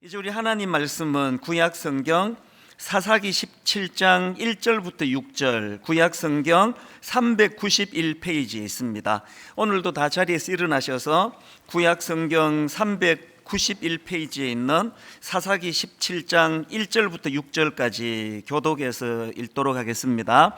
이제 우리 하나님 말씀은 구약 성경 사사기 17장 1절부터 6절, 구약 성경 391페이지에 있습니다. 오늘도 다 자리에서 일어나셔서 구약 성경 391페이지에 있는 사사기 17장 1절부터 6절까지 교독해서 읽도록 하겠습니다.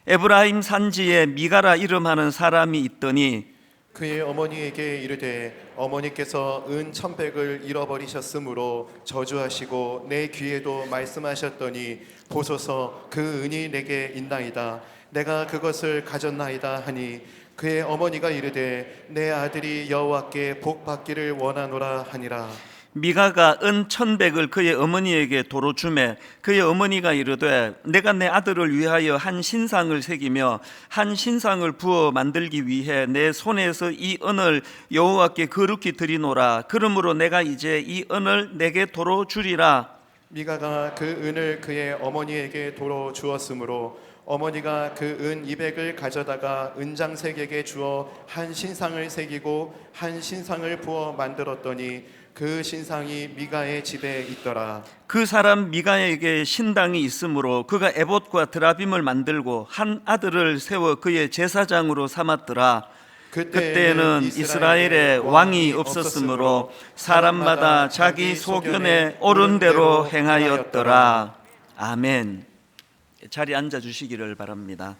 에브라임 산지에 미가라 이름하는 사람이 있더니 그의 어머니에게 이르되 어머니께서 은 1,100을 잃어버리셨으므로 저주하시고 내 귀에도 말씀하셨더니 보소서 그 은이 내게 있나이다. 내가 그것을 가졌나이다 하니 그의 어머니가 이르되 내 아들이 여호와께 복 받기를 원하노라 하니라. 미가가 은 1,100을 그의 어머니에게 도로 주매 그의 어머니가 이르되 내가 내 아들을 위하여 한 신상을 새기며 한 신상을 부어 만들기 위해 내 손에서 이 은을 여호와께 거룩히 드리노라. 그러므로 내가 이제 이 은을 내게 도로 주리라. 미가가 그 은을 그의 어머니에게 도로 주었으므로 어머니가 그 은 200을 가져다가 은장색에게 주어 한 신상을 새기고 한 신상을 부어 만들었더니 그 신상이 미가의 집에 있더라. 그 사람 미가에게 신당이 있으므로 그가 에봇과 드라빔을 만들고 한 아들을 세워 그의 제사장으로 삼았더라. 그때는 이스라엘에 왕이 없었으므로 사람마다 자기 소견에 옳은 대로 행하였더라. 아멘. 자리에 앉아 주시기를 바랍니다.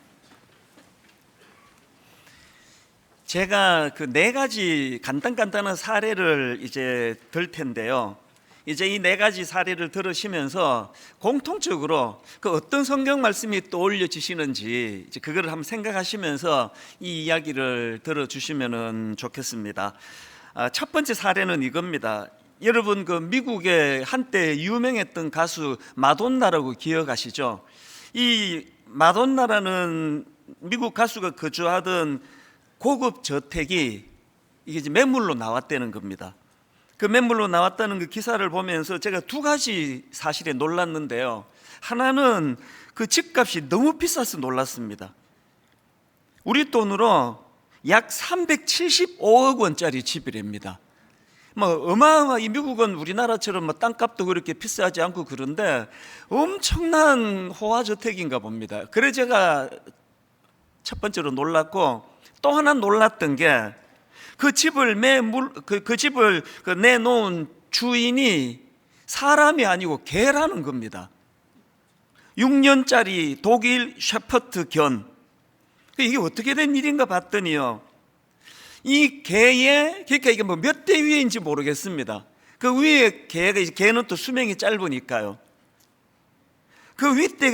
제가 그 4가지 간단한 사례를 이제 들 텐데요. 이제 이 4가지 사례를 들으시면서 공통적으로 그 어떤 성경 말씀이 떠올려지시는지 이제 그걸 한번 생각하시면서 이 이야기를 들어주시면 좋겠습니다. 첫 번째 사례는 이겁니다. 여러분 그 미국의 한때 유명했던 가수 마돈나라고 기억하시죠? 이 마돈나라는 미국 가수가 거주하던 고급 저택이 이게 이제 매물로 나왔다는 겁니다. 그 매물로 나왔다는 그 기사를 보면서 제가 2가지 사실에 놀랐는데요. 하나는 그 집값이 너무 비싸서 놀랐습니다. 우리 돈으로 약 375억 원짜리 집이랍니다. 이 미국은 우리나라처럼 땅값도 그렇게 비싸지 않고 그런데 엄청난 호화저택인가 봅니다. 그래 제가 첫 번째로 놀랐고, 또 하나 놀랐던 게 그 집을 내놓은 주인이 사람이 아니고 개라는 겁니다. 6년짜리 독일 셰퍼드 견. 이게 어떻게 된 일인가 봤더니요, 이 개의, 그러니까 이게 몇 대 위인지 모르겠습니다. 그 위에 개는 또 수명이 짧으니까요. 그 윗대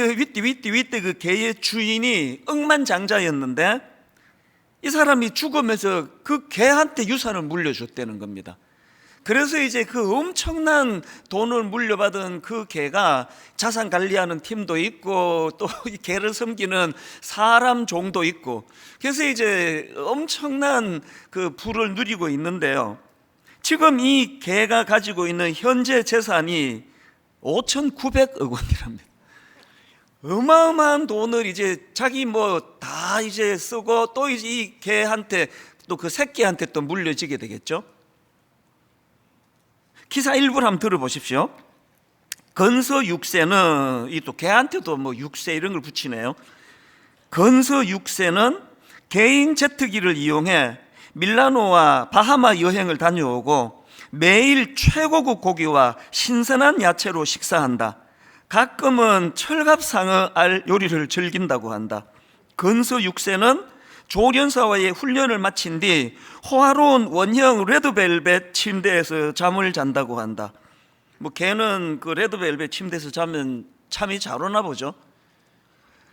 그 개의 주인이 억만장자였는데 이 사람이 죽으면서 그 개한테 유산을 물려줬다는 겁니다. 그래서 이제 그 엄청난 돈을 물려받은 그 개가 자산 관리하는 팀도 있고 또 이 개를 섬기는 사람 종도 있고, 그래서 이제 엄청난 그 부를 누리고 있는데요. 지금 이 개가 가지고 있는 현재 재산이 5,900억 원이랍니다. 어마어마한 돈을 이제 자기 다 이제 쓰고 또 이제 이 개한테 또 그 새끼한테 또 물려지게 되겠죠. 기사 일부를 한번 들어보십시오. 건서 6세는 이 또 개한테도 6세 이런 걸 붙이네요. 건서 6세는 개인 제트기를 이용해 밀라노와 바하마 여행을 다녀오고 매일 최고급 고기와 신선한 야채로 식사한다. 가끔은 철갑상어 알 요리를 즐긴다고 한다. 건서 6세는 조련사와의 훈련을 마친 뒤 호화로운 원형 레드벨벳 침대에서 잠을 잔다고 한다. 개는 그 레드벨벳 침대에서 자면 잠이 잘 오나 보죠.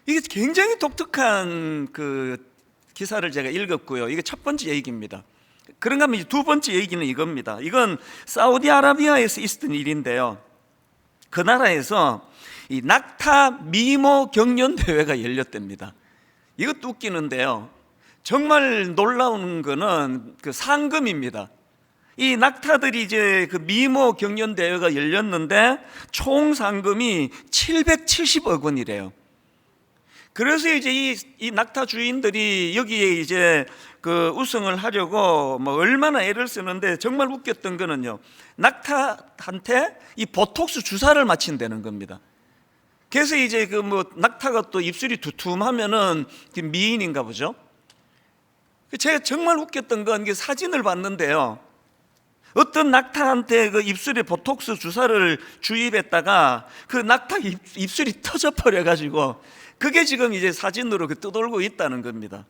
이게 굉장히 독특한 그 기사를 제가 읽었고요. 이게 첫 번째 얘기입니다. 그런가 하면 두 번째 얘기는 이겁니다. 이건 사우디아라비아에서 있었던 일인데요. 그 나라에서 이 낙타 미모 경연 대회가 열렸답니다. 이것도 웃기는데요. 정말 놀라운 거는 그 상금입니다. 이 낙타들이 이제 그 미모 경연 대회가 열렸는데 총 상금이 770억 원이래요. 그래서 이제 이 낙타 주인들이 여기에 이제 그 우승을 하려고 뭐 얼마나 애를 쓰는데, 정말 웃겼던 거는요, 낙타한테 이 보톡스 주사를 맞힌다는 겁니다. 그래서 이제 그 뭐 낙타가 또 입술이 두툼하면은 미인인가 보죠. 제가 정말 웃겼던 건 이게 사진을 봤는데요, 어떤 낙타한테 그 입술에 보톡스 주사를 주입했다가 그 낙타 입술이 터져 버려 가지고 그게 지금 이제 사진으로 떠돌고 있다는 겁니다.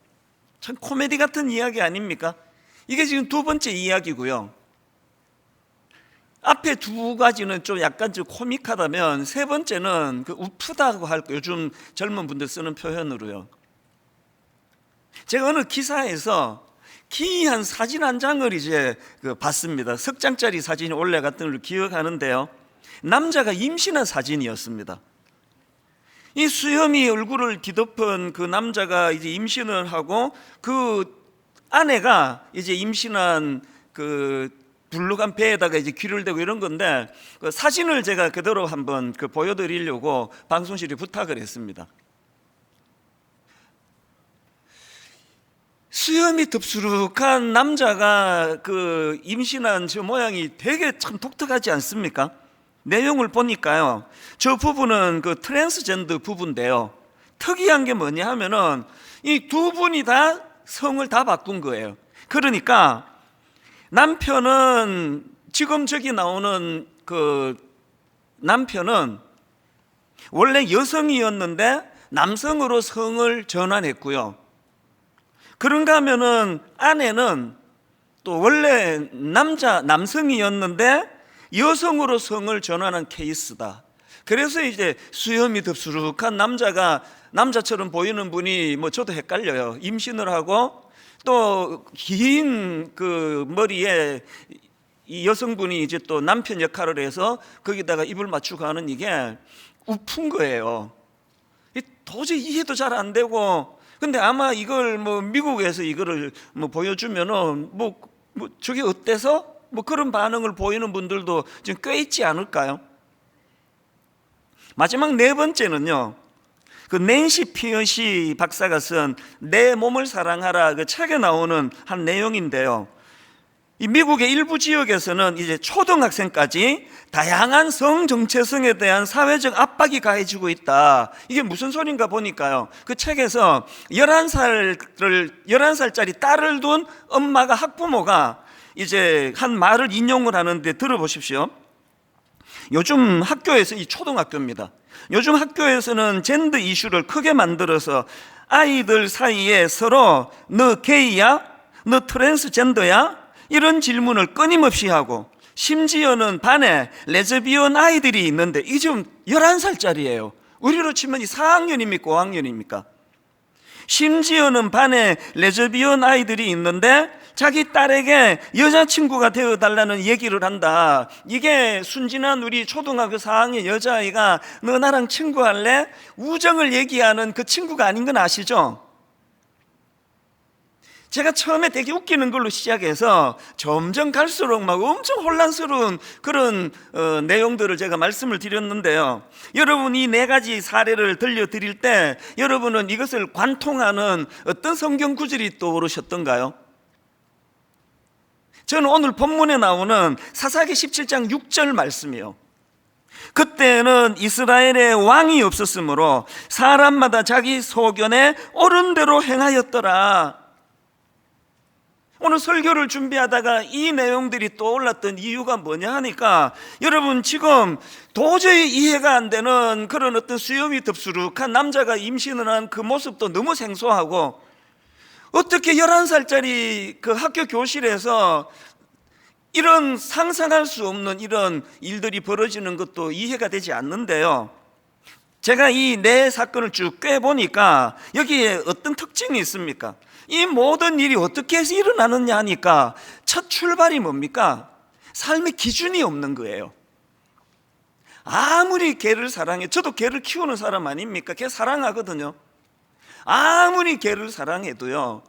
참 코미디 같은 이야기 아닙니까? 이게 지금 두 번째 이야기고요. 앞에 두 가지는 좀 약간 좀 코믹하다면, 세 번째는 그 우프다고 할 거, 요즘 젊은 분들 쓰는 표현으로요. 제가 어느 기사에서 기이한 사진 한 장을 이제 봤습니다. 석 장짜리 사진이 올라갔던 걸 기억하는데요, 남자가 임신한 사진이었습니다. 이 수염이 얼굴을 뒤덮은 그 남자가 이제 임신을 하고, 그 아내가 이제 임신한 그 불룩한 배에다가 이제 귀를 대고 이런 건데, 그 사진을 제가 그대로 한번 보여드리려고 방송실에 부탁을 했습니다. 수염이 덥수룩한 남자가 그 임신한 저 모양이 되게 참 독특하지 않습니까? 내용을 보니까요, 저 부부는 그 트랜스젠더 부부인데요, 특이한 게 뭐냐 하면은 이 두 분이 다 성을 다 바꾼 거예요. 그러니까 남편은, 지금 저기 나오는 그 남편은 원래 여성이었는데 남성으로 성을 전환했고요. 그런가 하면은 아내는 또 원래 남성이었는데 여성으로 성을 전환한 케이스다. 그래서 이제 수염이 덥수룩한 남자가, 남자처럼 보이는 분이, 뭐 저도 헷갈려요, 임신을 하고 또 긴 그 머리에 이 여성분이 이제 또 남편 역할을 해서 거기다가 입을 맞추고 하는, 이게 우픈 거예요. 도저히 이해도 잘 안 되고, 근데 아마 이걸 뭐 미국에서 이거를 뭐 보여주면은 뭐 저게 어때서 뭐 그런 반응을 보이는 분들도 지금 꽤 있지 않을까요? 마지막 네 번째는요, 그 낸시 피어시 박사가 쓴 내 몸을 사랑하라 그 책에 나오는 한 내용인데요, 이 미국의 일부 지역에서는 이제 초등학생까지 다양한 성 정체성에 대한 사회적 압박이 가해지고 있다. 이게 무슨 소린가 보니까요, 그 책에서 11살짜리 딸을 둔 엄마가, 학부모가 이제 한 말을 인용을 하는데 들어보십시오. 요즘 학교에서, 이 초등학교입니다, 요즘 학교에서는 젠더 이슈를 크게 만들어서 아이들 사이에 서로 너 게이야? 너 트랜스젠더야? 이런 질문을 끊임없이 하고, 심지어는 반에 레즈비언 아이들이 있는데, 이 지금 11살짜리예요. 우리로 치면 이 4학년입니까 5학년입니까? 심지어는 반에 레즈비언 아이들이 있는데 자기 딸에게 여자친구가 되어달라는 얘기를 한다. 이게 순진한 우리 초등학교 4학년 여자아이가 너 나랑 친구할래? 우정을 얘기하는 그 친구가 아닌 건 아시죠? 제가 처음에 되게 웃기는 걸로 시작해서 점점 갈수록 막 엄청 혼란스러운 그런 내용들을 제가 말씀을 드렸는데요, 여러분 이 네 가지 사례를 들려드릴 때 여러분은 이것을 관통하는 어떤 성경 구절이 떠오르셨던가요? 저는 오늘 본문에 나오는 사사기 17장 6절 말씀이요, 그때는 이스라엘에 왕이 없었으므로 사람마다 자기 소견에 옳은 대로 행하였더라. 오늘 설교를 준비하다가 이 내용들이 떠올랐던 이유가 뭐냐 하니까, 여러분 지금 도저히 이해가 안 되는 그런 어떤 수염이 덥수룩한 남자가 임신을 한 그 모습도 너무 생소하고, 어떻게 11살짜리 그 학교 교실에서 이런 상상할 수 없는 이런 일들이 벌어지는 것도 이해가 되지 않는데요, 제가 이 네 사건을 쭉 꿰보니까 여기에 어떤 특징이 있습니까? 이 모든 일이 어떻게 해서 일어나느냐 하니까 첫 출발이 뭡니까? 삶의 기준이 없는 거예요. 아무리 개를 사랑해, 저도 개를 키우는 사람 아닙니까? 개 사랑하거든요. 아무리 개를 사랑해도요,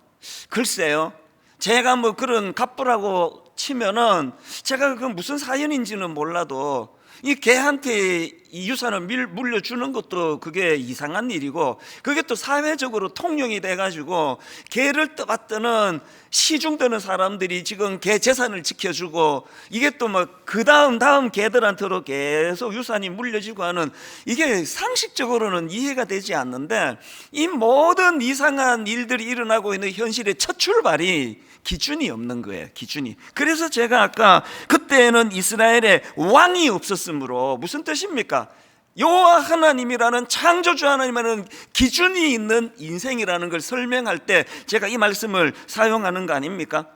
글쎄요, 제가 뭐 그런 갑부라고 치면은 제가 그 무슨 사연인지는 몰라도 이 개한테 이 유산을 물려주는 것도 그게 이상한 일이고, 그게 또 사회적으로 통용이 돼가지고 개를 떠받드는 시중 드는 사람들이 지금 개 재산을 지켜주고, 이게 또 뭐 그 다음 개들한테로 계속 유산이 물려지고 하는, 이게 상식적으로는 이해가 되지 않는데, 이 모든 이상한 일들이 일어나고 있는 현실의 첫 출발이 기준이 없는 거예요. 기준이. 그래서 제가 아까 그때는 이스라엘에 왕이 없었으므로, 무슨 뜻입니까? 여호와 하나님이라는 창조주 하나님이라는 기준이 있는 인생이라는 걸 설명할 때 제가 이 말씀을 사용하는 거 아닙니까?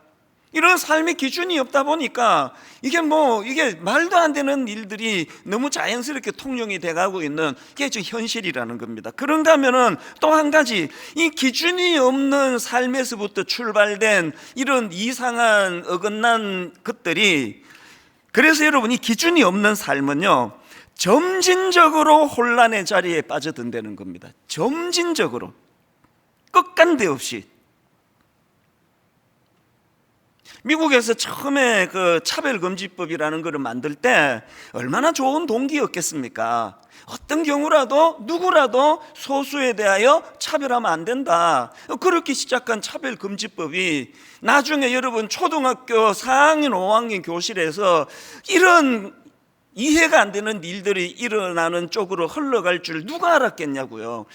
이런 삶의 기준이 없다 보니까 이게 말도 안 되는 일들이 너무 자연스럽게 통용이 돼가고 있는 게 지금 현실이라는 겁니다. 그런가 하면은 또 한 가지, 이 기준이 없는 삶에서부터 출발된 이런 이상한 어긋난 것들이, 그래서 여러분, 이 기준이 없는 삶은요, 점진적으로 혼란의 자리에 빠져든다는 겁니다. 점진적으로, 끝간데 없이. 미국에서 처음에 그 차별금지법이라는 것을 만들 때 얼마나 좋은 동기였겠습니까? 어떤 경우라도 누구라도 소수에 대하여 차별하면 안 된다, 그렇게 시작한 차별금지법이 나중에 여러분 초등학교 4학년 5학년 교실에서 이런 이해가 안 되는 일들이 일어나는 쪽으로 흘러갈 줄 누가 알았겠냐고요.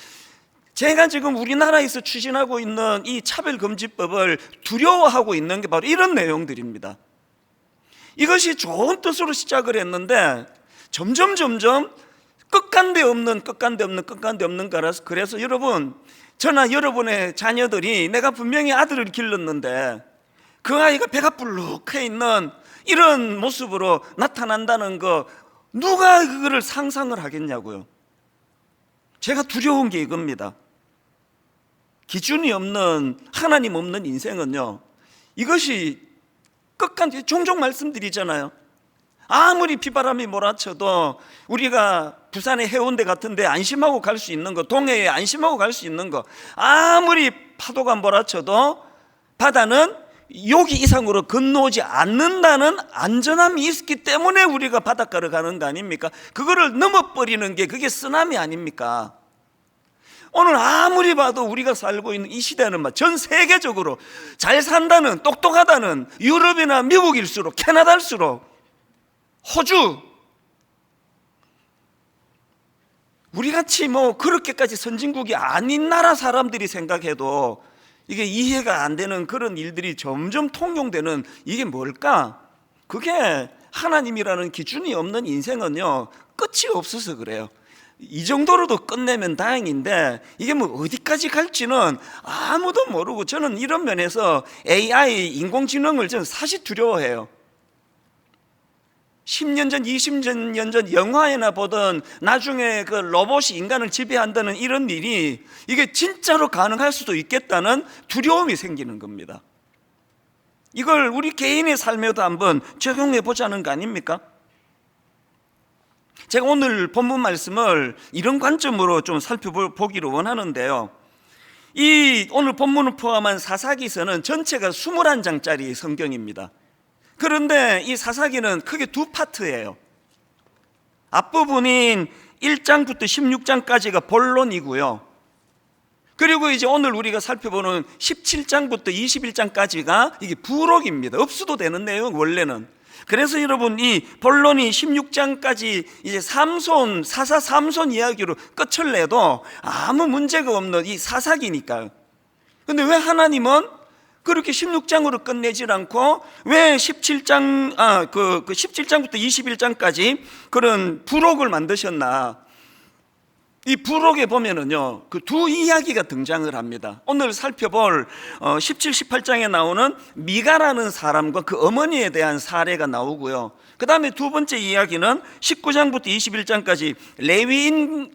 제가 지금 우리나라에서 추진하고 있는 이 차별금지법을 두려워하고 있는 게 바로 이런 내용들입니다. 이것이 좋은 뜻으로 시작을 했는데 점점 끝간데 없는 거라서, 그래서 여러분, 저나 여러분의 자녀들이, 내가 분명히 아들을 길렀는데 그 아이가 배가 불룩해 있는 이런 모습으로 나타난다는 거, 누가 그거를 상상을 하겠냐고요. 제가 두려운 게 이겁니다. 기준이 없는, 하나님 없는 인생은요, 이것이 끝까지, 종종 말씀드리잖아요. 아무리 비바람이 몰아쳐도 우리가 부산의 해운대 같은데 안심하고 갈 수 있는 거, 동해에 안심하고 갈 수 있는 거, 아무리 파도가 몰아쳐도 바다는 여기 이상으로 건너오지 않는다는 안전함이 있기 때문에 우리가 바닷가를 가는 거 아닙니까? 그거를 넘어버리는 게 그게 쓰나미 아닙니까? 오늘 아무리 봐도 우리가 살고 있는 이 시대는 전 세계적으로 잘 산다는, 똑똑하다는 유럽이나 미국일수록, 캐나다일수록, 호주, 우리같이 그렇게까지 선진국이 아닌 나라 사람들이 생각해도 이게 이해가 안 되는 그런 일들이 점점 통용되는, 이게 뭘까? 그게 하나님이라는 기준이 없는 인생은요, 끝이 없어서 그래요. 이 정도로도 끝내면 다행인데 이게 어디까지 갈지는 아무도 모르고, 저는 이런 면에서 AI, 인공지능을 저는 사실 두려워해요. 10년 전, 20년 전 영화에나 보던 나중에 그 로봇이 인간을 지배한다는 이런 일이 이게 진짜로 가능할 수도 있겠다는 두려움이 생기는 겁니다. 이걸 우리 개인의 삶에도 한번 적용해 보자는 거 아닙니까? 제가 오늘 본문 말씀을 이런 관점으로 좀 살펴보기를 원하는데요, 이 오늘 본문을 포함한 사사기서는 전체가 21장짜리 성경입니다. 그런데 이 사사기는 크게 두 파트예요. 앞부분인 1장부터 16장까지가 본론이고요, 그리고 이제 오늘 우리가 살펴보는 17장부터 21장까지가 이게 부록입니다. 없어도 되는 내용 원래는. 그래서 여러분, 이 본론이 16장까지 이제 사사 삼손 이야기로 끝을 내도 아무 문제가 없는 이 사사기니까요. 근데 왜 하나님은 그렇게 16장으로 끝내질 않고 왜 17장부터 21장까지 그런 부록을 만드셨나? 이 부록에 보면은요, 그 두 이야기가 등장을 합니다. 오늘 살펴볼 17, 18장에 나오는 미가라는 사람과 그 어머니에 대한 사례가 나오고요, 그 다음에 두 번째 이야기는 19장부터 21장까지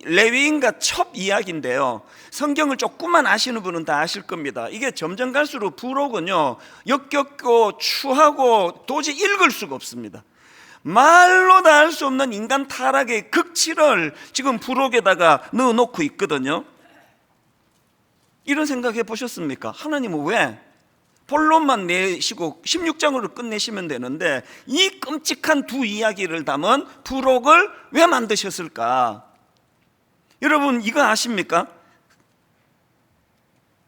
레위인과 첩 이야기인데요, 성경을 조금만 아시는 분은 다 아실 겁니다. 이게 점점 갈수록 부록은요, 역겹고 추하고 도저히 읽을 수가 없습니다. 말로 다 할 수 없는 인간 타락의 극치를 지금 부록에다가 넣어놓고 있거든요. 이런 생각해 보셨습니까? 하나님은 왜 본론만 내시고 16장으로 끝내시면 되는데 이 끔찍한 두 이야기를 담은 부록을 왜 만드셨을까? 여러분 이거 아십니까?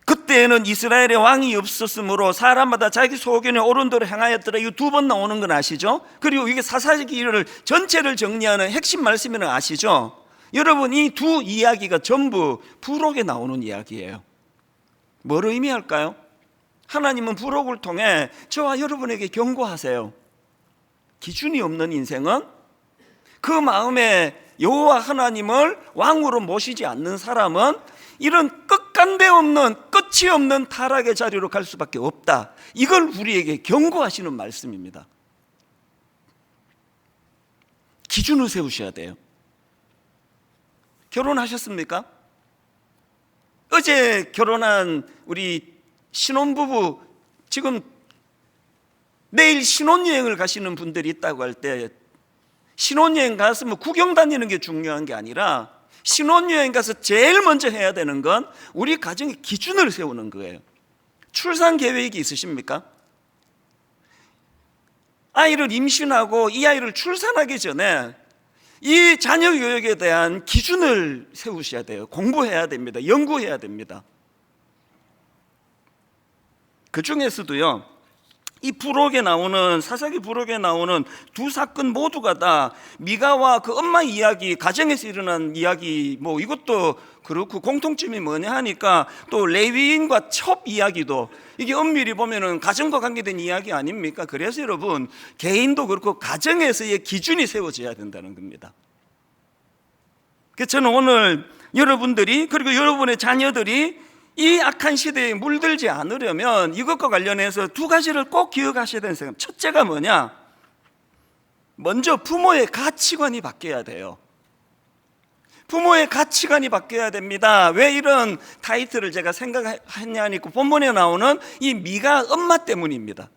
그때에는 이스라엘의 왕이 없었으므로 사람마다 자기 소견에 옳은 대로 행하였더라. 이거 두 번 나오는 건 아시죠? 그리고 이게 사사기를 전체를 정리하는 핵심 말씀이라는 거 아시죠? 여러분 이 두 이야기가 전부 부록에 나오는 이야기예요. 뭘 의미할까요? 하나님은 부록을 통해 저와 여러분에게 경고하세요. 기준이 없는 인생은, 그 마음에 여호와 하나님을 왕으로 모시지 않는 사람은 이런 끝간데 없는, 끝이 없는 타락의 자리로 갈 수밖에 없다. 이걸 우리에게 경고하시는 말씀입니다. 기준을 세우셔야 돼요. 결혼하셨습니까? 어제 결혼한 우리 신혼부부, 지금 내일 신혼여행을 가시는 분들이 있다고 할 때, 신혼여행 가서 뭐 구경 다니는 게 중요한 게 아니라 신혼여행 가서 제일 먼저 해야 되는 건 우리 가정의 기준을 세우는 거예요. 출산 계획이 있으십니까? 아이를 임신하고 이 아이를 출산하기 전에 이 자녀 교육에 대한 기준을 세우셔야 돼요. 공부해야 됩니다. 연구해야 됩니다. 그 중에서도요, 이 부록에 나오는, 사사기 부록에 나오는 두 사건 모두가 다 미가와 그 엄마 이야기, 가정에서 일어난 이야기, 뭐 이것도 그렇고 공통점이 뭐냐 하니까 또 레위인과 첩 이야기도 이게 엄밀히 보면은 가정과 관계된 이야기 아닙니까? 그래서 여러분 개인도 그렇고 가정에서의 기준이 세워져야 된다는 겁니다. 그래서 저는 오늘 여러분들이, 그리고 여러분의 자녀들이 이 악한 시대에 물들지 않으려면 이것과 관련해서 두 가지를 꼭 기억하셔야 되는 생각. 첫째가 뭐냐? 먼저 부모의 가치관이 바뀌어야 돼요. 부모의 가치관이 바뀌어야 됩니다. 왜 이런 타이틀을 제가 생각했냐 하니까 본문에 나오는 이 미가 엄마 때문입니다.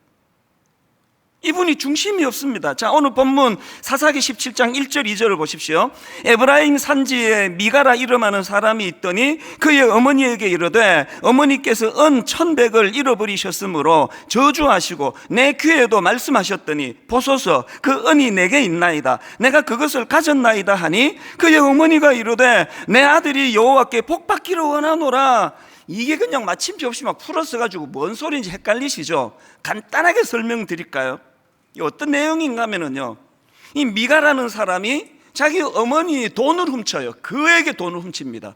이분이 중심이 없습니다. 자, 오늘 본문 사사기 17장 1절 2절을 보십시오. 에브라임 산지에 미가라 이름하는 사람이 있더니 그의 어머니에게 이르되 어머니께서 은 1,100을 잃어버리셨으므로 저주하시고 내 귀에도 말씀하셨더니 보소서 그 은이 내게 있나이다. 내가 그것을 가졌나이다 하니 그의 어머니가 이르되 내 아들이 여호와께 복받기를 원하노라. 이게 그냥 마침표 없이 막 풀어서 가지고 뭔 소리인지 헷갈리시죠? 간단하게 설명드릴까요? 어떤 내용인가 하면은요, 이 미가라는 사람이 자기 어머니 돈을 훔쳐요. 그에게 돈을 훔칩니다.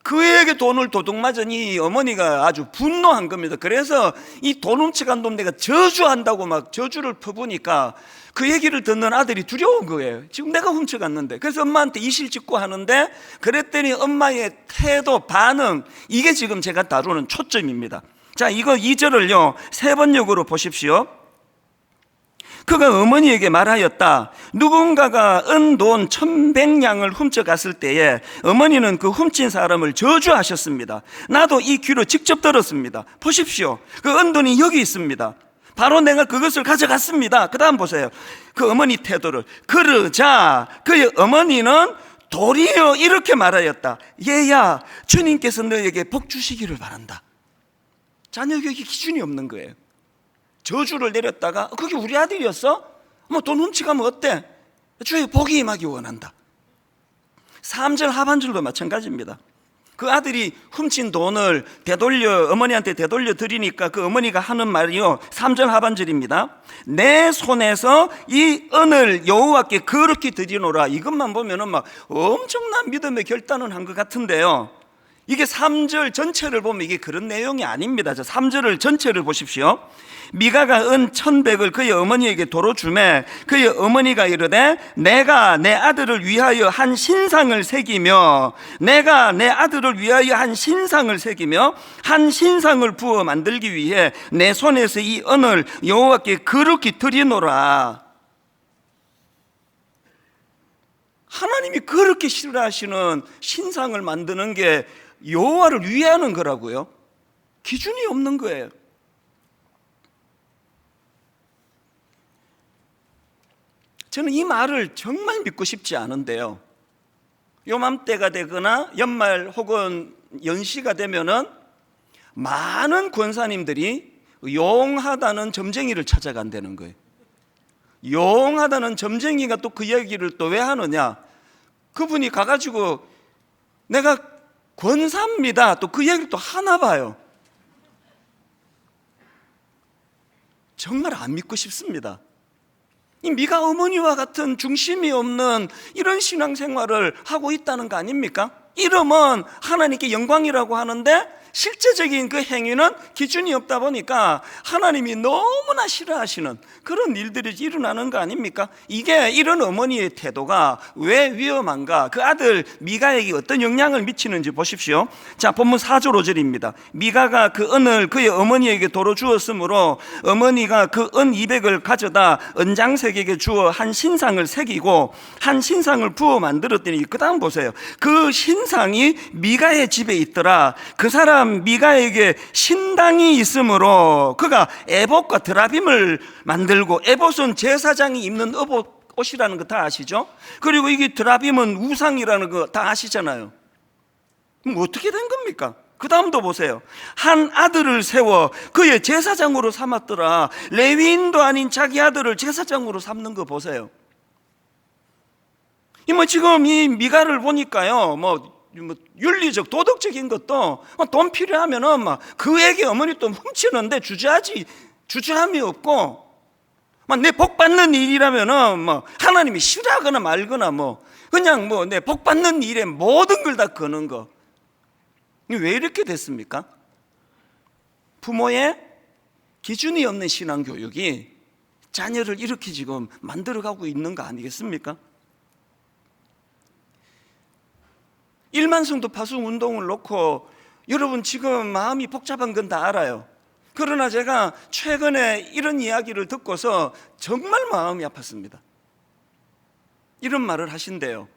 그에게 돈을 도둑맞은 이 어머니가 아주 분노한 겁니다. 그래서 이 돈 훔쳐간 놈 내가 저주한다고 막 저주를 퍼부니까 그 얘기를 듣는 아들이 두려운 거예요. 지금 내가 훔쳐갔는데. 그래서 엄마한테 이실직고 하는데, 그랬더니 엄마의 태도, 반응, 이게 지금 제가 다루는 초점입니다. 자, 이거 2절을요 3번역으로 보십시오. 그가 어머니에게 말하였다. 누군가가 은 돈 1,100냥을 훔쳐갔을 때에 어머니는 그 훔친 사람을 저주하셨습니다. 나도 이 귀로 직접 들었습니다. 보십시오. 그 은돈이 여기 있습니다. 바로 내가 그것을 가져갔습니다. 그 다음 보세요. 그 어머니 태도를. 그러자 그의 어머니는 도리어 이렇게 말하였다. 얘야, 주님께서 너에게 복 주시기를 바란다. 자녀 교육이 기준이 없는 거예요. 저주를 내렸다가 그게 우리 아들이었어? 뭐 돈 훔치가면 어때? 주의 복이 임하기 원한다. 3절 하반절도 마찬가지입니다. 그 아들이 훔친 돈을 어머니한테 되돌려 드리니까 그 어머니가 하는 말이요 3절 하반절입니다. 내 손에서 이 은을 여호와께 거룩히 드리노라. 이것만 보면은 막 엄청난 믿음의 결단을 한 것 같은데요, 이게 3절 전체를 보면 이게 그런 내용이 아닙니다. 3절을 전체를 보십시오. 미가가 은 1,100을 그의 어머니에게 도로 주매 그의 어머니가 이르되 내가 내 아들을 위하여 한 신상을 새기며 한 신상을 부어 만들기 위해 내 손에서 이 은을 여호와께 거룩히 드리노라. 하나님이 그렇게 싫어하시는 신상을 만드는 게 여호와를 위하는 거라고요. 기준이 없는 거예요. 저는 이 말을 정말 믿고 싶지 않은데요, 요맘때가 되거나 연말 혹은 연시가 되면은 많은 권사님들이 용하다는 점쟁이를 찾아간다는 거예요. 용하다는 점쟁이가 또 그 얘기를 또 왜 하느냐? 그분이 가가지고 내가 권사입니다. 또 그 얘기를 또 하나 봐요. 정말 안 믿고 싶습니다. 이 미가 어머니와 같은 중심이 없는 이런 신앙생활을 하고 있다는 거 아닙니까? 이름은 하나님께 영광이라고 하는데 실제적인 그 행위는 기준이 없다 보니까 하나님이 너무나 싫어하시는 그런 일들이 일어나는 거 아닙니까? 이게 이런 어머니의 태도가 왜 위험한가? 그 아들 미가에게 어떤 영향을 미치는지 보십시오. 자, 본문 4절 5절입니다. 미가가 그 은을 그의 어머니에게 도로 주었으므로 어머니가 그 은 200을 가져다 은장색에게 주어 한 신상을 새기고 한 신상을 부어 만들었더니, 그 다음 보세요. 그 신상이 미가의 집에 있더라. 그 사람 미가에게 신당이 있으므로 그가 에봇과 드라빔을 만들고, 에봇은 제사장이 입는 옷이라는 거 다 아시죠? 그리고 이게 드라빔은 우상이라는 거 다 아시잖아요. 그럼 어떻게 된 겁니까? 그 다음도 보세요. 한 아들을 세워 그의 제사장으로 삼았더라. 레위인도 아닌 자기 아들을 제사장으로 삼는 거 보세요. 지금 이 미가를 보니까요, 윤리적 도덕적인 것도 돈 필요하면은 그에게 어머니 또 훔치는데 주저함이 없고, 내 복 받는 일이라면은 하나님이 싫어하거나 말거나 그냥 내 복 받는 일에 모든 걸 다 거는 거. 왜 이렇게 됐습니까? 부모의 기준이 없는 신앙 교육이 자녀를 이렇게 지금 만들어가고 있는 거 아니겠습니까? 1만 성도 파송 운동을 놓고 여러분 지금 마음이 복잡한 건 다 알아요. 그러나 제가 최근에 이런 이야기를 듣고서 정말 마음이 아팠습니다. 이런 말을 하신대요.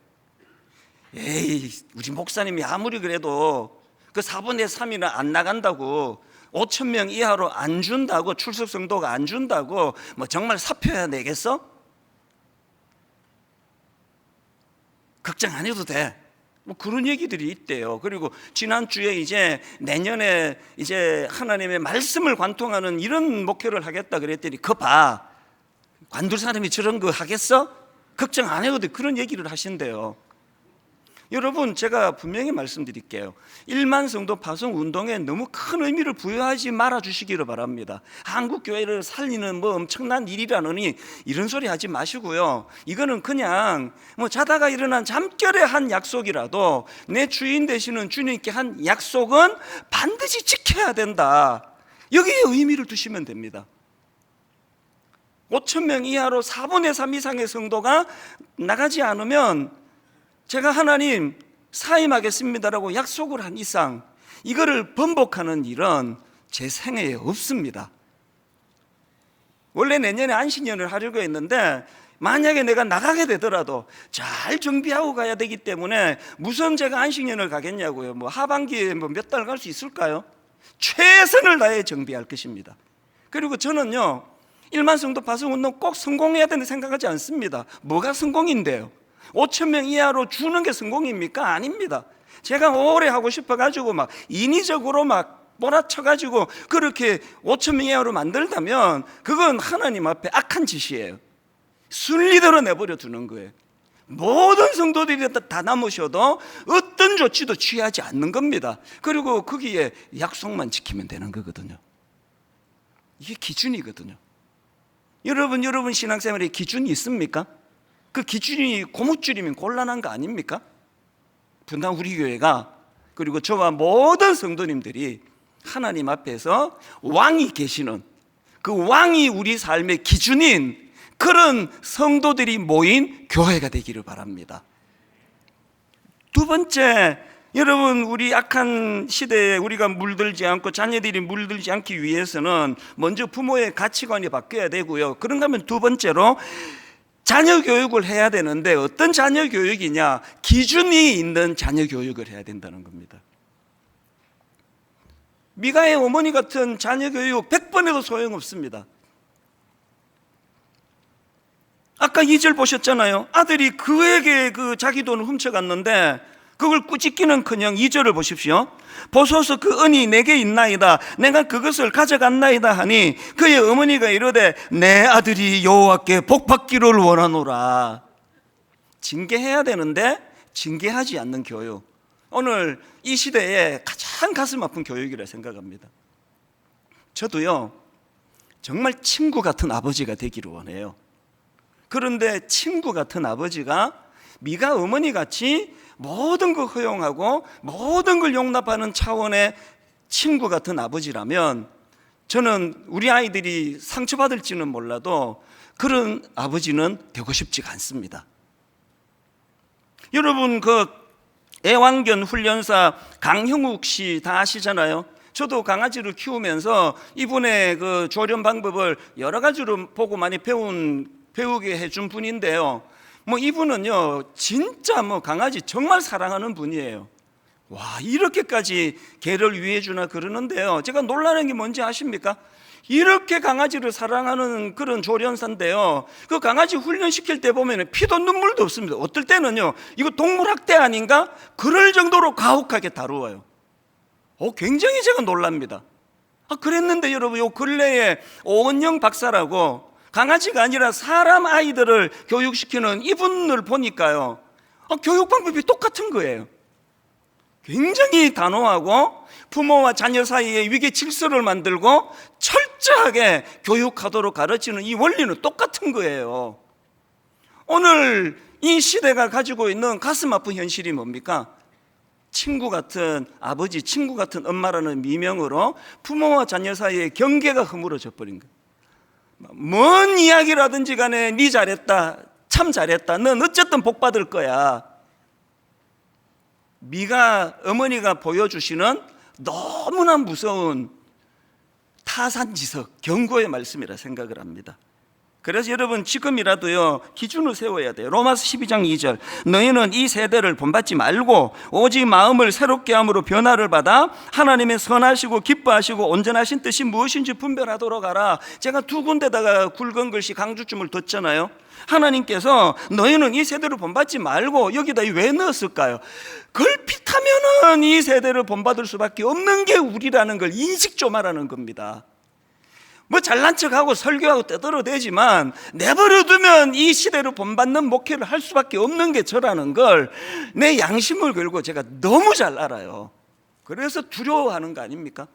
에이, 우리 목사님이 아무리 그래도 그 4분의 3이나 안 나간다고, 5천 명 이하로 안 준다고, 출석 성도가 안 준다고 정말 사표해야 되겠어? 걱정 안 해도 돼. 그런 얘기들이 있대요. 그리고 지난주에 이제 내년에 이제 하나님의 말씀을 관통하는 이런 목회를 하겠다 그랬더니, 그거 봐, 관둘 사람이 저런 거 하겠어? 걱정 안 해도 돼. 그런 얘기를 하신대요. 여러분, 제가 분명히 말씀드릴게요. 1만 성도 파송 운동에 너무 큰 의미를 부여하지 말아 주시기를 바랍니다. 한국 교회를 살리는 엄청난 일이라느니 이런 소리 하지 마시고요. 이거는 그냥 자다가 일어난 잠결의 한 약속이라도 내 주인 되시는 주님께 한 약속은 반드시 지켜야 된다. 여기에 의미를 두시면 됩니다. 5천 명 이하로 4분의 3 이상의 성도가 나가지 않으면 제가 하나님 사임하겠습니다라고 약속을 한 이상 이거를 번복하는 일은 제 생애에 없습니다. 원래 내년에 안식년을 하려고 했는데 만약에 내가 나가게 되더라도 잘 정비하고 가야 되기 때문에 무슨 제가 안식년을 가겠냐고요. 하반기에 몇 달 갈 수 있을까요? 최선을 다해 정비할 것입니다. 그리고 저는요, 1만 성도 파송 운동 꼭 성공해야 된다고 생각하지 않습니다. 뭐가 성공인데요? 5천 명 이하로 주는 게 성공입니까? 아닙니다. 제가 오래 하고 싶어가지고 인위적으로 몰아쳐가지고 그렇게 5천 명 이하로 만들다면 그건 하나님 앞에 악한 짓이에요. 순리대로 내버려 두는 거예요. 모든 성도들이 다 남으셔도 어떤 조치도 취하지 않는 겁니다. 그리고 거기에 약속만 지키면 되는 거거든요. 이게 기준이거든요. 여러분 신앙생활에 기준이 있습니까? 그 기준이 고무줄이면 곤란한 거 아닙니까? 분당 우리 교회가, 그리고 저와 모든 성도님들이 하나님 앞에서 왕이 계시는, 그 왕이 우리 삶의 기준인 그런 성도들이 모인 교회가 되기를 바랍니다. 두 번째, 여러분, 우리 악한 시대에 우리가 물들지 않고 자녀들이 물들지 않기 위해서는 먼저 부모의 가치관이 바뀌어야 되고요. 그런가 하면 두 번째로 자녀 교육을 해야 되는데, 어떤 자녀 교육이냐? 기준이 있는 자녀 교육을 해야 된다는 겁니다. 미가의 어머니 같은 자녀 교육 100번 해도 소용없습니다. 아까 2절 보셨잖아요. 아들이 그에게 자기 돈을 훔쳐갔는데 그걸 꾸짖기는커녕 2절을 보십시오. 보소서 그 은이 내게 있나이다. 내가 그것을 가져갔나이다 하니 그의 어머니가 이르되 내 아들이 여호와께 복받기를 원하노라. 징계해야 되는데 징계하지 않는 교육, 오늘 이 시대에 가장 가슴 아픈 교육이라 생각합니다. 저도요, 정말 친구 같은 아버지가 되기를 원해요. 그런데 친구 같은 아버지가 미가 어머니같이 모든 걸 허용하고 모든 걸 용납하는 차원의 친구 같은 아버지라면 저는 우리 아이들이 상처받을지는 몰라도 그런 아버지는 되고 싶지가 않습니다. 여러분, 그 애완견 훈련사 강형욱 씨 다 아시잖아요. 저도 강아지를 키우면서 이분의 그 조련 방법을 여러 가지로 보고 많이 배우게 해준 분인데요. 이분은요, 진짜 강아지 정말 사랑하는 분이에요. 와, 이렇게까지 개를 위해주나 그러는데요. 제가 놀라는 게 뭔지 아십니까? 이렇게 강아지를 사랑하는 그런 조련사인데요, 그 강아지 훈련시킬 때 보면 피도 눈물도 없습니다. 어떨 때는요, 이거 동물학대 아닌가? 그럴 정도로 가혹하게 다루어요. 굉장히 제가 놀랍니다. 그랬는데 여러분, 요 근래에 오은영 박사라고 강아지가 아니라 사람 아이들을 교육시키는 이분을 보니까요, 교육 방법이 똑같은 거예요. 굉장히 단호하고 부모와 자녀 사이에 위계 질서를 만들고 철저하게 교육하도록 가르치는 이 원리는 똑같은 거예요. 오늘 이 시대가 가지고 있는 가슴 아픈 현실이 뭡니까? 친구 같은 아버지, 친구 같은 엄마라는 미명으로 부모와 자녀 사이에 경계가 허물어져 버린 거예요. 뭔 이야기라든지 간에 네 잘했다, 참 잘했다, 넌 어쨌든 복 받을 거야. 미가 어머니가 보여주시는 너무나 무서운 타산지석, 경고의 말씀이라 생각을 합니다. 그래서 여러분, 지금이라도요, 기준을 세워야 돼요. 로마서 12장 2절, 너희는 이 세대를 본받지 말고 오직 마음을 새롭게 함으로 변화를 받아 하나님의 선하시고 기뻐하시고 온전하신 뜻이 무엇인지 분별하도록 하라. 제가 두 군데다가 굵은 글씨 강조점을 뒀잖아요. 하나님께서 너희는 이 세대를 본받지 말고, 여기다 왜 넣었을까요? 걸핏하면은 이 세대를 본받을 수밖에 없는 게 우리라는 걸 인식 좀 하라는 겁니다. 잘난 척하고 설교하고 떠들어대지만 내버려두면 이 시대로 본받는 목회를 할 수밖에 없는 게 저라는 걸 내 양심을 걸고 제가 너무 잘 알아요. 그래서 두려워하는 거 아닙니까?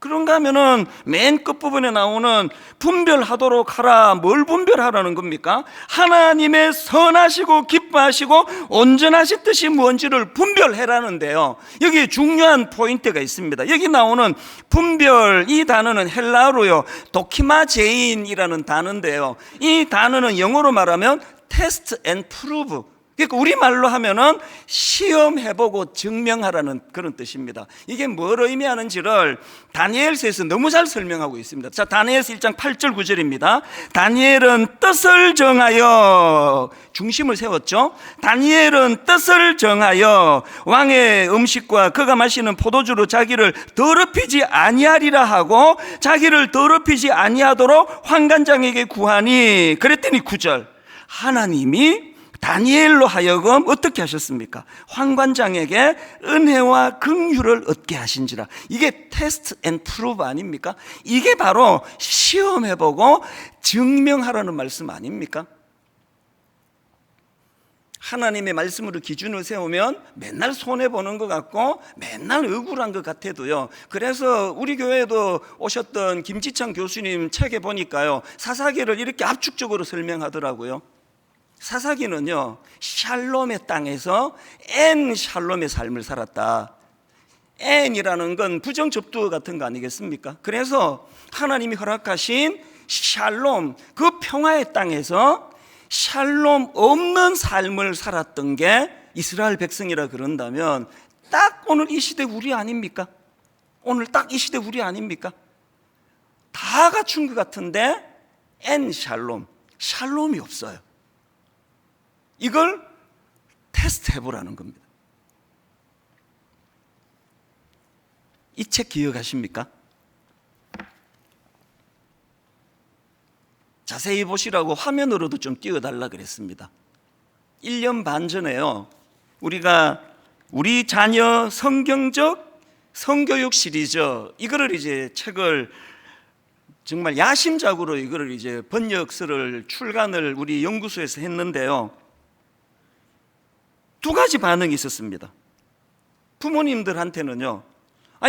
그런가 하면은 맨 끝부분에 나오는 분별하도록 하라, 뭘 분별하라는 겁니까? 하나님의 선하시고 기뻐하시고 온전하신 뜻이 뭔지를 분별해라는데요, 여기에 중요한 포인트가 있습니다. 여기 나오는 분별, 이 단어는 헬라어로요, 도키마제인이라는 단어인데요, 이 단어는 영어로 말하면 테스트 앤 프루브, 그러니까 우리말로 하면은 시험해보고 증명하라는 그런 뜻입니다. 이게 뭘 의미하는지를 다니엘서에서 너무 잘 설명하고 있습니다. 자, 다니엘서 1장 8절 9절입니다. 다니엘은 뜻을 정하여, 중심을 세웠죠. 다니엘은 뜻을 정하여 왕의 음식과 그가 마시는 포도주로 자기를 더럽히지 아니하리라 하고 자기를 더럽히지 아니하도록 환관장에게 구하니, 그랬더니 9절, 하나님이 다니엘로 하여금 어떻게 하셨습니까? 환관장에게 은혜와 긍휼을 얻게 하신지라. 이게 테스트 앤 프루브 아닙니까? 이게 바로 시험해보고 증명하라는 말씀 아닙니까? 하나님의 말씀으로 기준을 세우면 맨날 손해보는 것 같고 맨날 억울한 것 같아도요, 그래서 우리 교회에도 오셨던 김지창 교수님 책에 보니까요, 사사기를 이렇게 압축적으로 설명하더라고요. 사사기는요, 샬롬의 땅에서 엔 샬롬의 삶을 살았다. 엔이라는 건 부정접두 같은 거 아니겠습니까? 그래서 하나님이 허락하신 샬롬, 그 평화의 땅에서 샬롬 없는 삶을 살았던 게 이스라엘 백성이라 그런다면 딱 오늘 이 시대 우리 아닙니까? 오늘 딱 이 시대 우리 아닙니까? 다 갖춘 것 같은데 엔 샬롬, 샬롬이 없어요. 이걸 테스트 해보라는 겁니다. 이 책 기억하십니까? 자세히 보시라고 화면으로도 좀 띄워달라 그랬습니다. 1년 반 전에요, 우리가 우리 자녀 성경적 성교육 시리즈, 이거를 이제 책을 정말 야심작으로 이거를 이제 번역서를 출간을 우리 연구소에서 했는데요. 두 가지 반응이 있었습니다. 부모님들한테는요,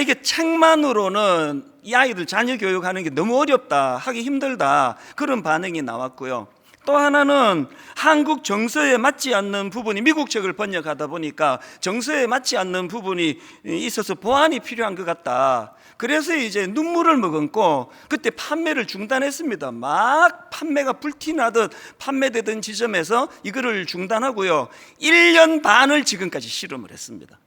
이게 책만으로는 이 아이들 자녀 교육하는 게 너무 어렵다, 하기 힘들다, 그런 반응이 나왔고요. 또 하나는 한국 정서에 맞지 않는 부분이, 미국 책을 번역하다 보니까 정서에 맞지 않는 부분이 있어서 보완이 필요한 것 같다. 그래서 이제 눈물을 머금고 그때 판매를 중단했습니다. 막 판매가 불티나듯 판매되던 지점에서 이거를 중단하고요, 1년 반을 지금까지 실험을 했습니다.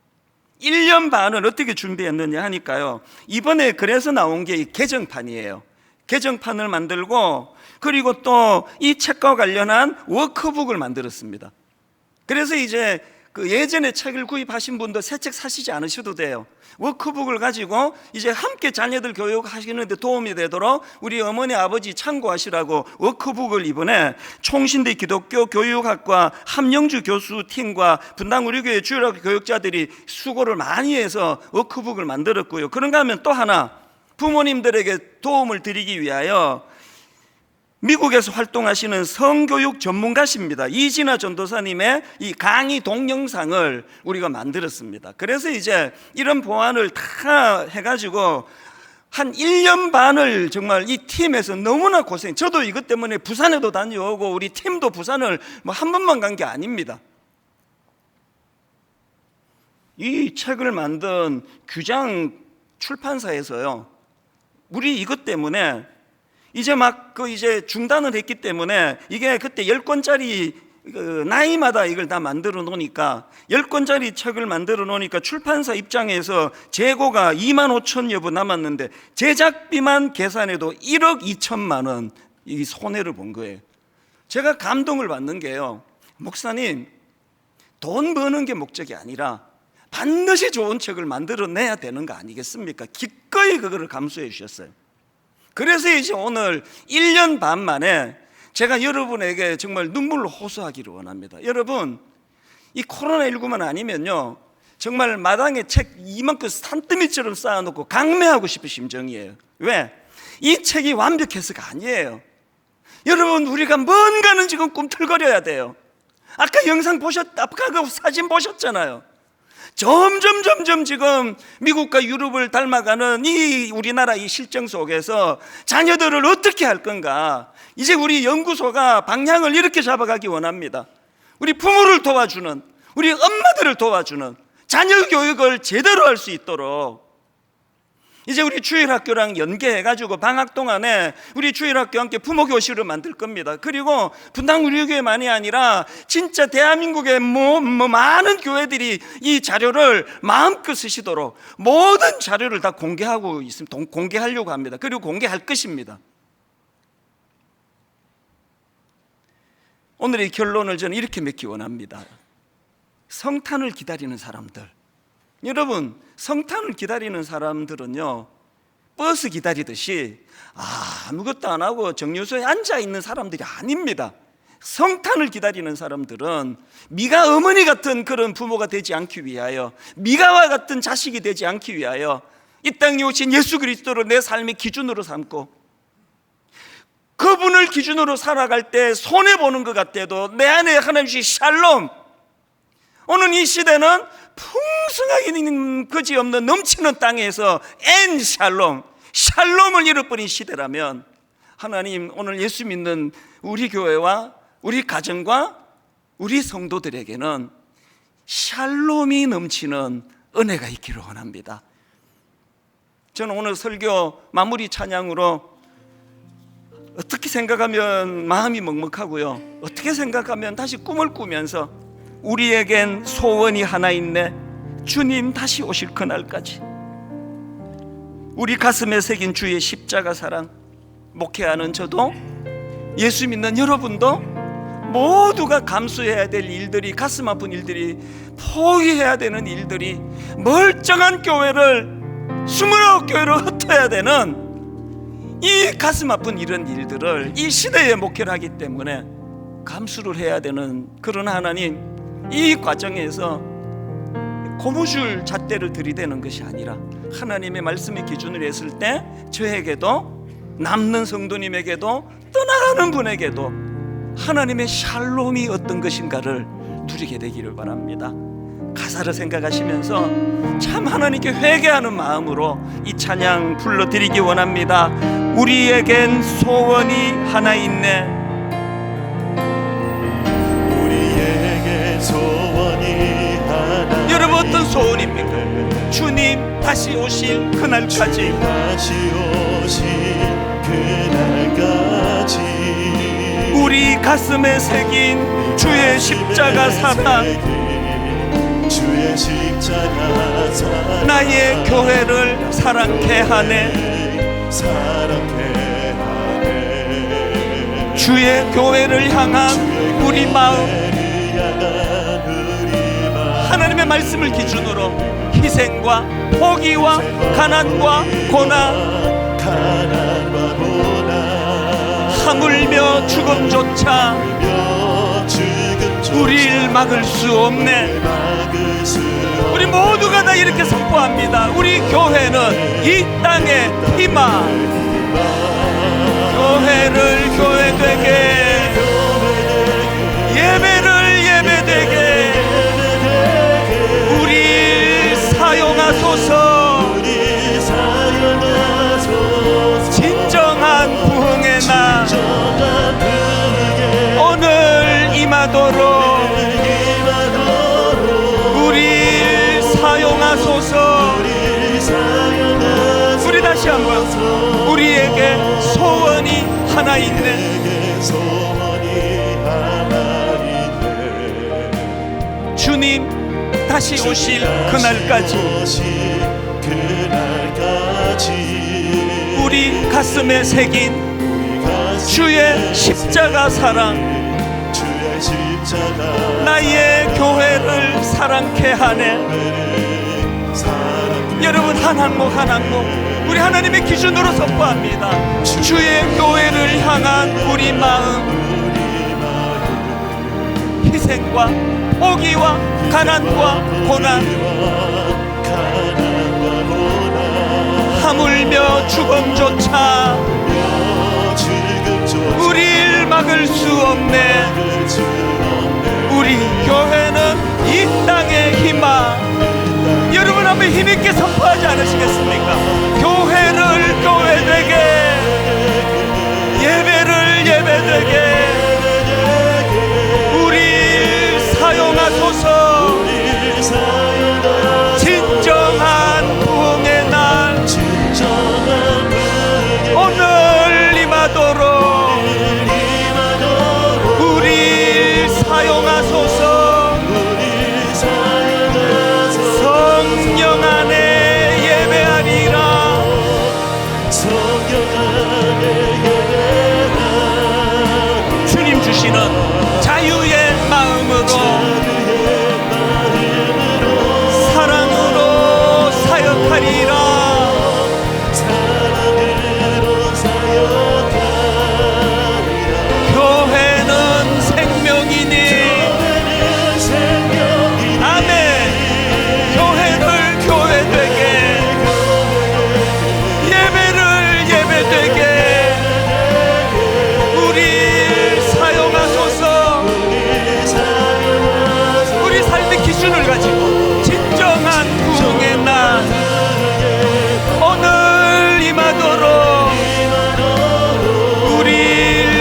1년 반을 어떻게 준비했느냐 하니까요, 이번에 그래서 나온 게 이 개정판이에요. 개정판을 만들고, 그리고 또 이 책과 관련한 워크북을 만들었습니다. 그래서 이제 그 예전에 책을 구입하신 분도 새 책 사시지 않으셔도 돼요. 워크북을 가지고 이제 함께 자녀들 교육하시는데 도움이 되도록 우리 어머니 아버지 참고하시라고 워크북을 이번에 총신대 기독교 교육학과 함영주 교수 팀과 분당 우리교회 주일학교 교육자들이 수고를 많이 해서 워크북을 만들었고요. 그런가 하면 또 하나, 부모님들에게 도움을 드리기 위하여 미국에서 활동하시는 성교육 전문가십니다. 이진아 전도사님의 이 강의 동영상을 우리가 만들었습니다. 그래서 이제 이런 보완을 다 해가지고 한 1년 반을 정말 이 팀에서 너무나 고생, 저도 이것 때문에 부산에도 다녀오고 우리 팀도 부산을 뭐 한 번만 간 게 아닙니다. 이 책을 만든 규장 출판사에서요, 우리 이것 때문에 이제 막 이제 중단을 했기 때문에, 이게 그때 10권짜리 나이마다 이걸 다 만들어 놓으니까, 10권짜리 책을 만들어 놓으니까 출판사 입장에서 재고가 25,000여 부 남았는데 제작비만 계산해도 1억 2천만 원 이 손해를 본 거예요. 제가 감동을 받는 게요, 목사님, 돈 버는 게 목적이 아니라 반드시 좋은 책을 만들어내야 되는 거 아니겠습니까? 기꺼이 그거를 감수해 주셨어요. 그래서 이제 오늘 1년 반 만에 제가 여러분에게 정말 눈물로 호소하기를 원합니다. 여러분, 이 코로나19만 아니면요, 정말 마당에 책 이만큼 산더미처럼 쌓아놓고 강매하고 싶은 심정이에요. 왜? 이 책이 완벽해서가 아니에요. 여러분, 우리가 뭔가는 지금 꿈틀거려야 돼요. 아까 영상 아까 그 사진 보셨잖아요. 점점 지금 미국과 유럽을 닮아가는 이 우리나라 이 실정 속에서 자녀들을 어떻게 할 건가, 이제 우리 연구소가 방향을 이렇게 잡아가기 원합니다. 우리 부모를 도와주는, 우리 엄마들을 도와주는 자녀 교육을 제대로 할 수 있도록 이제 우리 주일학교랑 연계해가지고 방학 동안에 우리 주일학교와 함께 부모 교실을 만들 겁니다. 그리고 분당 우리 교회만이 아니라 진짜 대한민국의 많은 교회들이 이 자료를 마음껏 쓰시도록 모든 자료를 다 공개하고 있습니다. 공개하려고 합니다. 그리고 공개할 것입니다. 오늘의 결론을 저는 이렇게 맺기 원합니다. 성탄을 기다리는 사람들, 여러분, 성탄을 기다리는 사람들은요, 버스 기다리듯이 아무것도 안 하고 정류소에 앉아 있는 사람들이 아닙니다. 성탄을 기다리는 사람들은 미가 어머니 같은 그런 부모가 되지 않기 위하여, 미가와 같은 자식이 되지 않기 위하여 이 땅에 오신 예수 그리스도를 내 삶의 기준으로 삼고, 그분을 기준으로 살아갈 때 손해보는 것 같아도 내 안에 하나님의 샬롬, 오늘 이 시대는 풍성하게 그지없는 넘치는 땅에서 샬롬을 잃어버린 시대라면, 하나님 오늘 예수 믿는 우리 교회와 우리 가정과 우리 성도들에게는 샬롬이 넘치는 은혜가 있기를 원합니다. 저는 오늘 설교 마무리 찬양으로 어떻게 생각하면 마음이 먹먹하고요, 어떻게 생각하면 다시 꿈을 꾸면서 우리에겐 소원이 하나 있네, 주님 다시 오실 그날까지. 우리 가슴에 새긴 주의 십자가 사랑, 목회하는 저도, 예수 믿는 여러분도 모두가 감수해야 될 일들이, 가슴 아픈 일들이, 포기해야 되는 일들이, 멀쩡한 교회를 29교회로 흩어야 되는 이 가슴 아픈 이런 일들을 이 시대에 목회를 하기 때문에 감수를 해야 되는 그런 하나님, 이 과정에서 고무줄 잣대를 들이대는 것이 아니라 하나님의 말씀의 기준으로 했을 때 저에게도 남는 성도님에게도 떠나가는 분에게도 하나님의 샬롬이 어떤 것인가를 누리게 되기를 바랍니다. 가사를 생각하시면서 참 하나님께 회개하는 마음으로 이 찬양 불러드리기 원합니다. 우리에겐 소원이 하나 있네. 우리에게 소원이 하나. 여러분 어떤 소원입니까? 주님 다시 오실 그날까지, 다시 오실 그날까지 우리 가슴에 새긴 주의 십자가 사랑, 주의 십자가 사랑 나의 교회를 사랑케 하네. 사랑케 하네. 주의 교회를 향한 우리 마음, 하나님의 말씀을 기준으로 희생과 포기와 가난과 고난, 하물며 죽음조차 우리를 막을 수 없네. 우리 모두가 다 이렇게 선포합니다. 우리 교회는 이 땅의 희망, 교회를 교회되게, 예배를 예배되게 우리 사용하소서. 진정한 부흥의 날 오늘 임하도록 우리 사용하소서. 우리 다시 한번, 우리에게 소원이 하나 있네. 주님 다시 오실 그날까지 우리 가슴에 새긴 주의 십자가 사랑, 나의 교회를 사랑케 하네. 여러분 한 항목 한 항목 우리 하나님의 기준으로 선포합니다. 주의 교회를 향한 우리 마음, 희생과 포기와 가난과 고난, 하물며 죽음조차 우릴 막을 수 없네. 우리 교회는 이 땅의 희망. 여러분 한번 힘있게 선포하지 않으시겠습니까? 교회를 교회되게, 예배를 예배되게 우리 사용하소서. 진정한 부흥의 날 오늘 임하도록 우리 사용하소서. 성령 안에 예배하리라. 주님 주시는 자유의 마음으로 사랑으로 사역하리라. 교회는 생명이니 아멘. 교회를 교회되게, 예배를 예배되게 우리 사용하소서. 우리 삶의 기준을 가지고 진정한 부흥의 날 오늘 임하도록 우리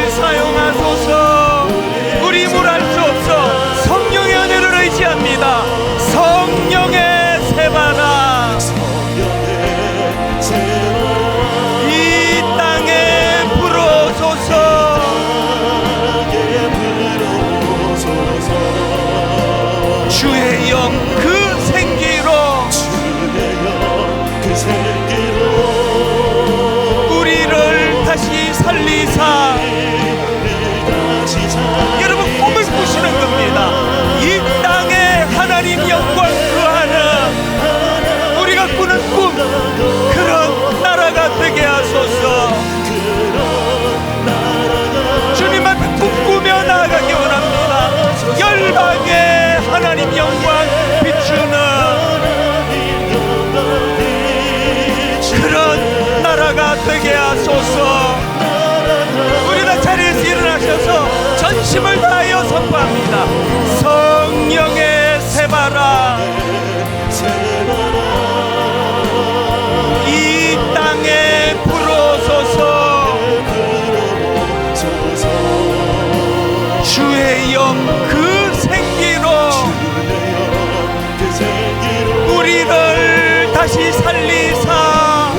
사용하소서. 우리 뭘 할 수 없어. 성령의 은혜를 의지합니다. 성령의 새바람 이 땅에 불어소서. 주의 영 그 생기로 우리를 다시 살리사. 여러분 꿈을 꾸시는 겁니다. 이 땅에 하나님 영광 그하는 우리가 꾸는 꿈, 그런 나라가 되게 하소서. 주님 앞에 꿈꾸며 나아가기 원합니다. 열방에 하나님 영광 비추는 되게 하소서. 우리 다 자리에서 일어나셔서 전심을 다하여 선포합니다. 성령의 세바라 이 땅에 불어서서 주의 영 그 생기로 우리를 다시 살리사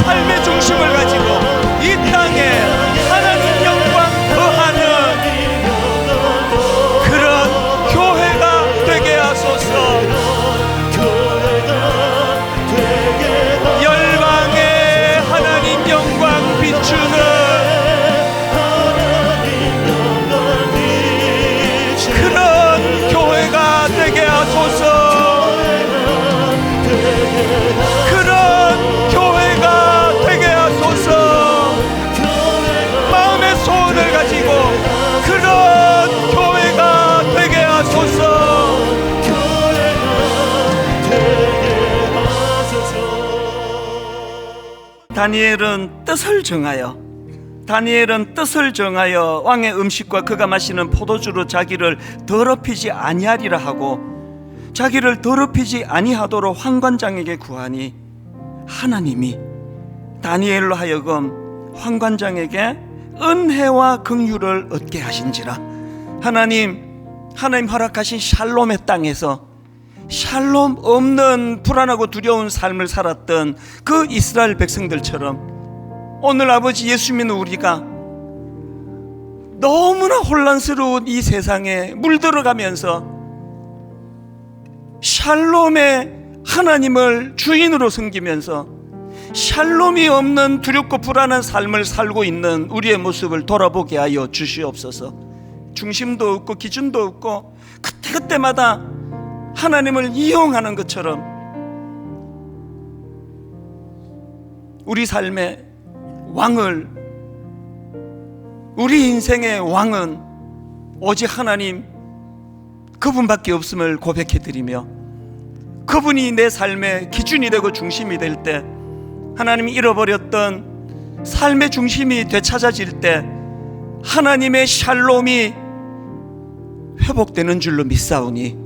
삶의 중심을 가지고 이 땅에 하나님 영광 거하는 그런 교회가 되게 하소서. 열방에 하나님 영광 비추는 그런 교회가 되게 하소서. 그런 교회가 되게 하소서. 마음의 소원을 가지고 그런 교회가 되게 하소서. 다니엘은 뜻을 정하여 왕의 음식과 그가 마시는 포도주로 자기를 더럽히지 아니하리라 하고 자기를 더럽히지 아니하도록 환관장에게 구하니 하나님이 다니엘로 하여금 환관장에게 은혜와 긍휼을 얻게 하신지라. 하나님 허락하신 샬롬의 땅에서 샬롬 없는 불안하고 두려운 삶을 살았던 그 이스라엘 백성들처럼 오늘 아버지 예수 믿는 우리가 너무나 혼란스러운 이 세상에 물들어가면서 샬롬의 하나님을 주인으로 섬기면서 샬롬이 없는 두렵고 불안한 삶을 살고 있는 우리의 모습을 돌아보게 하여 주시옵소서. 중심도 없고 기준도 없고 그때그때마다 하나님을 이용하는 것처럼 우리 삶의 왕을, 우리 인생의 왕은 오직 하나님 그분밖에 없음을 고백해드리며 그분이 내 삶의 기준이 되고 중심이 될 때 하나님이 잃어버렸던 삶의 중심이 되찾아질 때 하나님의 샬롬이 회복되는 줄로 믿사오니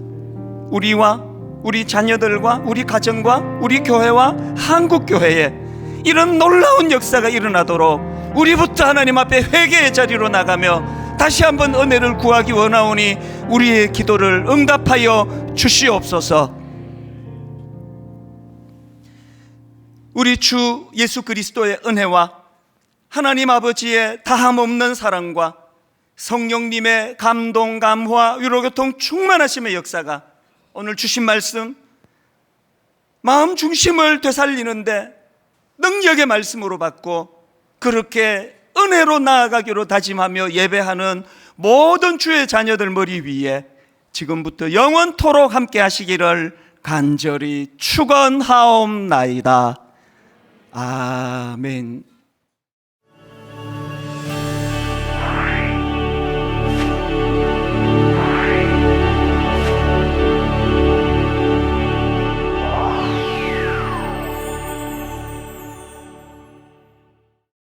우리와 우리 자녀들과 우리 가정과 우리 교회와 한국교회에 이런 놀라운 역사가 일어나도록 우리부터 하나님 앞에 회개의 자리로 나가며 다시 한번 은혜를 구하기 원하오니 우리의 기도를 응답하여 주시옵소서. 우리 주 예수 그리스도의 은혜와 하나님 아버지의 다함없는 사랑과 성령님의 감동, 감화, 위로교통 충만하심의 역사가 오늘 주신 말씀 마음 중심을 되살리는데 능력의 말씀으로 받고 그렇게 은혜로 나아가기로 다짐하며 예배하는 모든 주의 자녀들 머리 위에 지금부터 영원토록 함께 하시기를 간절히 축원하옵나이다. 아멘.